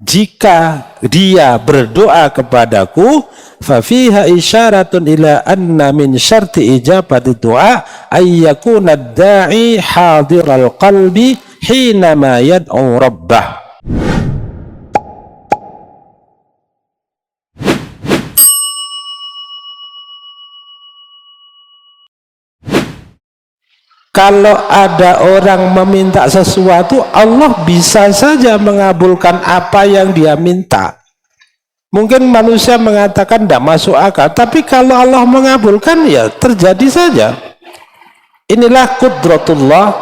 jika dia berdoa kepadaku, fafiha isyaratun ila anna min syarti ijabati du'a ayyakuna ad-da'i hadiral qalbi hinama yad'u rabbah. Kalau ada orang meminta sesuatu, Allah bisa saja mengabulkan apa yang dia minta. Mungkin manusia mengatakan tidak masuk akal, tapi kalau Allah mengabulkan, ya terjadi saja. Inilah qudratullah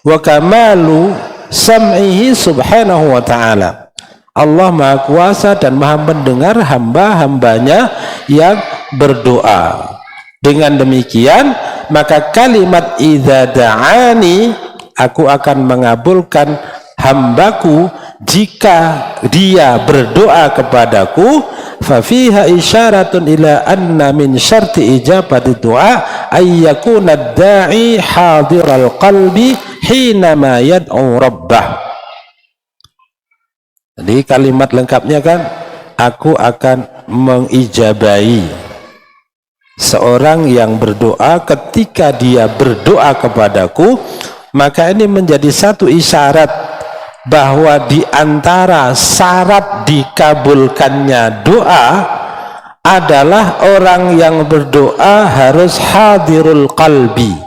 wa kamalu sam'ihi subhanahu wa ta'ala. Allah Maha Kuasa dan Maha mendengar hamba-hambanya yang berdoa. Dengan demikian, maka kalimat idza da'ani, aku akan mengabulkan hambaku jika dia berdoa kepadaku, fa fiha isyaratun ila anna min syarti ijabati du'a ayyakuna ad-da'i hadiral qalbi hinama yad'u rabbah. Jadi kalimat lengkapnya kan, aku akan mengijabahi seorang yang berdoa ketika dia berdoa kepadaku. Maka ini menjadi satu isyarat bahwa di antara syarat dikabulkannya doa adalah orang yang berdoa harus hadirul qalbi.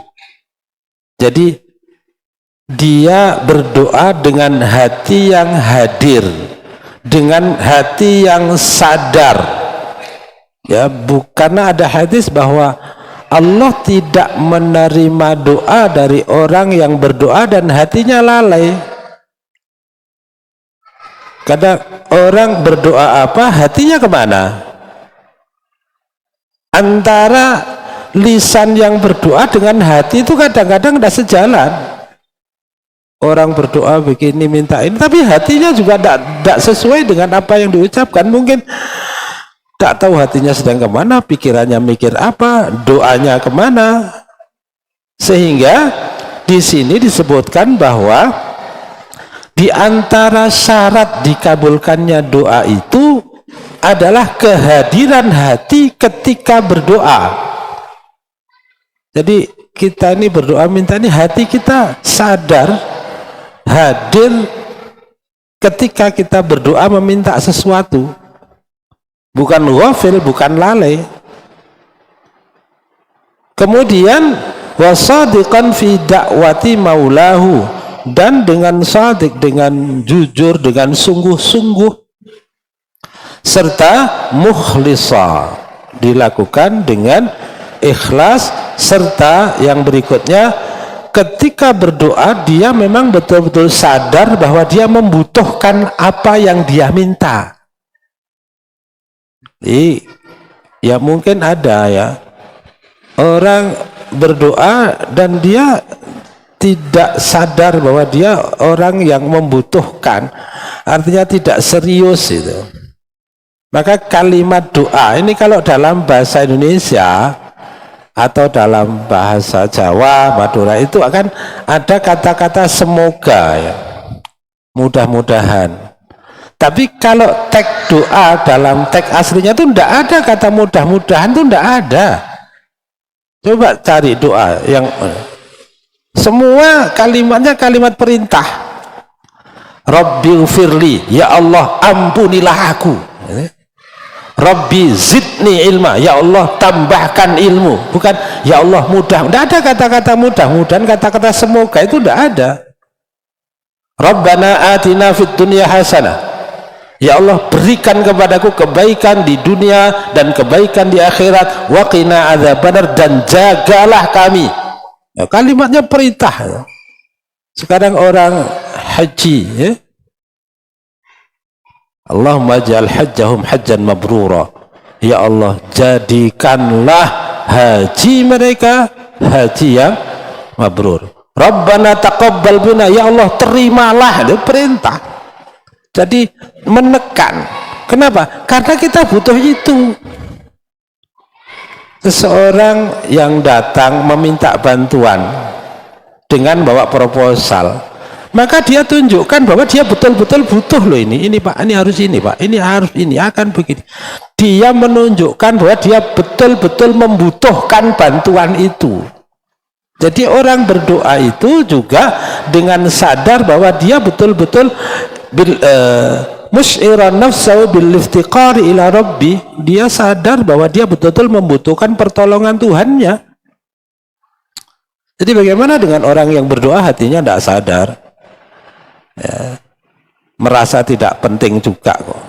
Jadi dia berdoa dengan hati yang hadir, dengan hati yang sadar. Ya, karena ada hadis bahwa Allah tidak menerima doa dari orang yang berdoa dan hatinya lalai. Kadang orang berdoa apa, hatinya kemana? Antara lisan yang berdoa dengan hati itu kadang-kadang tidak sejalan. Orang berdoa begini minta ini, tapi hatinya juga tidak sesuai dengan apa yang diucapkan. Mungkin tak tahu hatinya sedang kemana, pikirannya mikir apa, doanya kemana. Sehingga di sini disebutkan bahwa di antara syarat dikabulkannya doa itu adalah kehadiran hati ketika berdoa. Jadi kita ini berdoa minta ini hati kita sadar, hadir ketika kita berdoa meminta sesuatu. Bukan ghafil, bukan lalai. Kemudian wasadiqan fi da'wati maulahu, dan dengan sadiq, dengan jujur, dengan sungguh-sungguh, serta mukhlisa, dilakukan dengan ikhlas. Serta yang berikutnya, ketika berdoa dia memang betul-betul sadar bahwa dia membutuhkan apa yang dia minta. Ya mungkin ada ya orang berdoa dan dia tidak sadar bahwa dia orang yang membutuhkan, artinya tidak serius itu. Maka kalimat doa ini kalau dalam bahasa Indonesia atau dalam bahasa Jawa, Madura itu akan ada kata-kata semoga ya, mudah-mudahan. Tapi kalau teks doa dalam teks aslinya itu tidak ada kata mudah-mudahan, itu tidak ada. Coba cari doa yang semua kalimatnya kalimat perintah. Rabbighfirli, ya Allah ampunilah aku. Rabbi zidni ilma, ya Allah tambahkan ilmu. Bukan ya Allah mudah. Tidak ada kata-kata mudah-mudahan, kata-kata semoga itu tidak ada. Rabbana atina fid dunya hasanah, ya Allah berikan kepadaku kebaikan di dunia dan kebaikan di akhirat, wa qina adzabannar, dan jagalah kami. Ya, kalimatnya perintah ya. Sekarang orang haji ya, Allahumma ja'al hajjahum hajjan mabrura, ya Allah jadikanlah haji mereka haji yang mabrur. Rabbana taqabbal bina, ya Allah terimalah, itu perintah. Jadi menekan. Kenapa? Karena kita butuh itu. Seseorang yang datang meminta bantuan dengan bawa proposal, maka dia tunjukkan bahwa dia betul-betul butuh loh ini Pak, ini harus ini Pak, ini harus ini, akan begini. Dia menunjukkan bahwa dia betul-betul membutuhkan bantuan itu. Jadi orang berdoa itu juga dengan sadar bahwa dia betul-betul mus'iran nafsahu bil iftiqari ila rabbi, dia sadar bahwa dia betul-betul membutuhkan pertolongan Tuhannya. Jadi bagaimana dengan orang yang berdoa hatinya tidak sadar, ya, merasa tidak penting juga kok,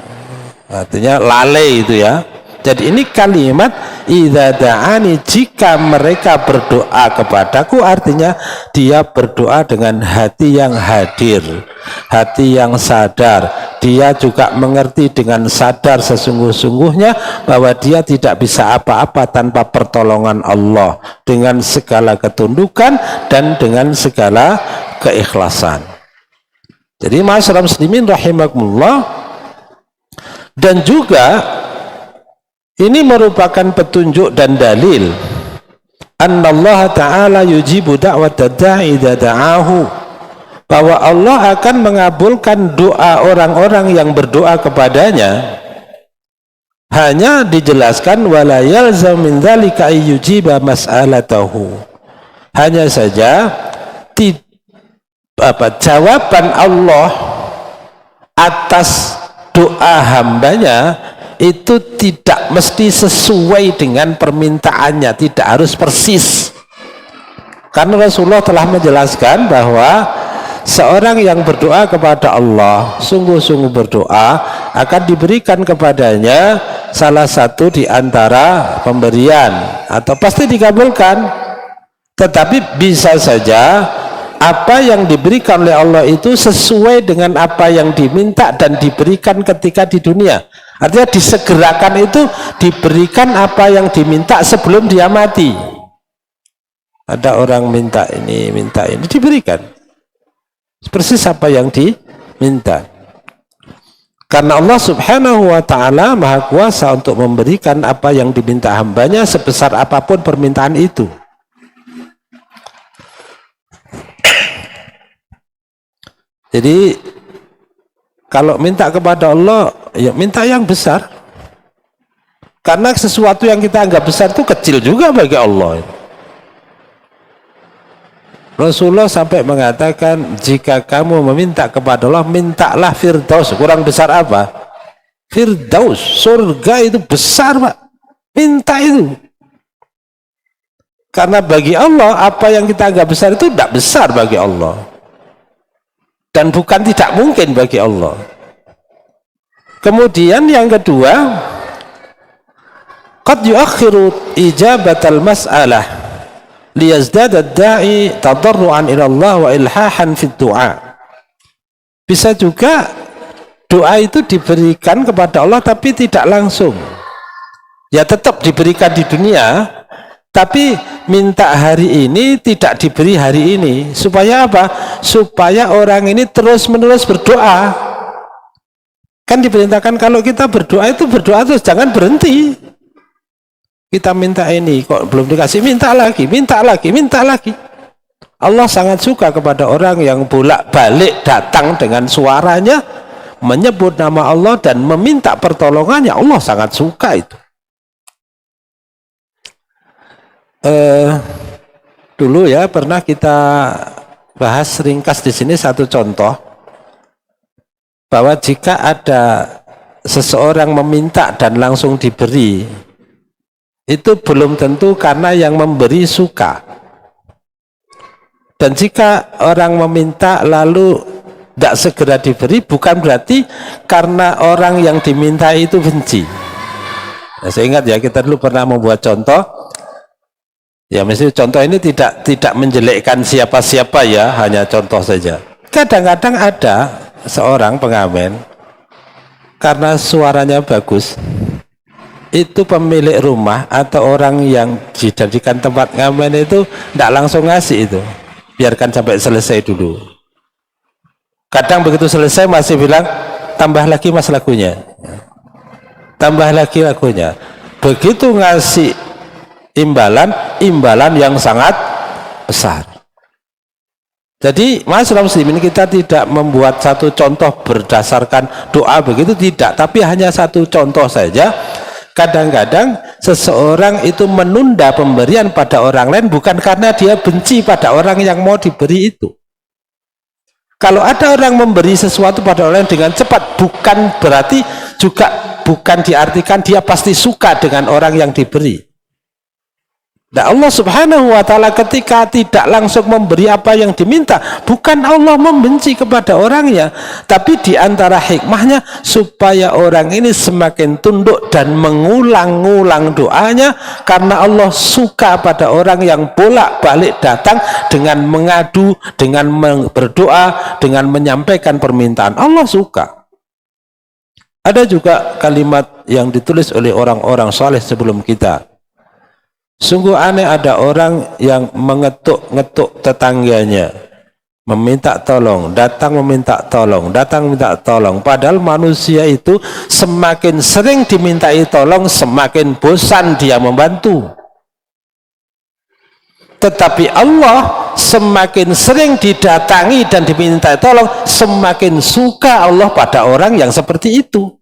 artinya lalai itu ya. Jadi ini kalimat idza da'ani, jika mereka berdoa kepadaku, artinya dia berdoa dengan hati yang hadir, hati yang sadar. Dia juga mengerti dengan sadar sesungguh-sungguhnya bahwa dia tidak bisa apa-apa tanpa pertolongan Allah, dengan segala ketundukan dan dengan segala keikhlasan. Jadi ma'asyiral muslimin rahimakumullah, dan juga ini merupakan petunjuk dan dalil annallaha ta'ala yujibu da'wat da'i idza da'ahu, bahwa Allah akan mengabulkan doa orang-orang yang berdoa kepadanya. Hanya dijelaskan wala yalzam min dzalika ayyujiba mas'alatahu, hanya saja jawaban Allah atas doa hambanya itu tidak mesti sesuai dengan permintaannya, tidak harus persis. Karena Rasulullah telah menjelaskan bahwa seorang yang berdoa kepada Allah, sungguh-sungguh berdoa, akan diberikan kepadanya salah satu di antara pemberian, atau pasti dikabulkan. Tetapi bisa saja apa yang diberikan oleh Allah itu sesuai dengan apa yang diminta dan diberikan ketika di dunia. Artinya disegerakan itu diberikan apa yang diminta sebelum dia mati. Ada orang minta ini diberikan persis apa yang diminta. Karena Allah subhanahu wa ta'ala maha kuasa untuk memberikan apa yang diminta hambanya sebesar apapun permintaan itu. Jadi kalau minta kepada Allah, ya minta yang besar. Karena sesuatu yang kita anggap besar itu kecil juga bagi Allah. Rasulullah sampai mengatakan, jika kamu meminta kepada Allah, mintalah Firdaus. Kurang besar apa? Firdaus, surga itu besar Pak. Minta itu. Karena bagi Allah, apa yang kita anggap besar itu tidak besar bagi Allah. Dan bukan tidak mungkin bagi Allah. Kemudian yang kedua, qad yuakhiru ijabatal mas'alah liyazdada ad-da'i tadarruan ila Allah wa ilhahan fid du'a. Bisa juga doa itu diberikan kepada Allah tapi tidak langsung. Ya tetap diberikan di dunia, tapi minta hari ini tidak diberi hari ini. Supaya apa? Supaya orang ini terus-menerus berdoa. Kan diperintahkan kalau kita berdoa itu berdoa terus, jangan berhenti. Kita minta ini kok belum dikasih, minta lagi, minta lagi, minta lagi. Allah sangat suka kepada orang yang bolak-balik datang dengan suaranya, menyebut nama Allah dan meminta pertolongannya. Allah sangat suka itu. Dulu ya pernah kita bahas ringkas di sini satu contoh, bahwa jika ada seseorang meminta dan langsung diberi, itu belum tentu karena yang memberi suka. Dan jika orang meminta lalu tidak segera diberi, bukan berarti karena orang yang diminta itu benci. Nah, saya ingat ya, kita dulu pernah membuat contoh. Ya mesti contoh ini tidak menjelekkan siapa-siapa ya, hanya contoh saja. Kadang-kadang ada seorang pengamen, karena suaranya bagus, itu pemilik rumah atau orang yang dijadikan tempat ngamen itu tidak langsung ngasih itu, biarkan sampai selesai dulu. Kadang begitu selesai masih bilang, tambah lagi mas lagunya, tambah lagi lagunya. Begitu ngasih imbalan yang sangat besar. Jadi masyarakat muslimin, kita tidak membuat satu contoh berdasarkan doa begitu, tidak, tapi hanya satu contoh saja. Kadang-kadang seseorang itu menunda pemberian pada orang lain bukan karena dia benci pada orang yang mau diberi itu. Kalau ada orang memberi sesuatu pada orang dengan cepat, bukan berarti juga bukan diartikan dia pasti suka dengan orang yang diberi. Nah, Allah Subhanahu wa ta'ala ketika tidak langsung memberi apa yang diminta, bukan Allah membenci kepada orangnya, tapi diantara hikmahnya supaya orang ini semakin tunduk dan mengulang-ulang doanya, karena Allah suka pada orang yang bolak-balik datang dengan mengadu, dengan berdoa, dengan menyampaikan permintaan. Allah suka. Ada juga kalimat yang ditulis oleh orang-orang saleh sebelum kita. Sungguh aneh ada orang yang mengetuk-ngetuk tetangganya, meminta tolong, datang meminta tolong, datang minta tolong. Padahal manusia itu semakin sering dimintai tolong, semakin bosan dia membantu. Tetapi Allah semakin sering didatangi dan diminta tolong, semakin suka Allah pada orang yang seperti itu.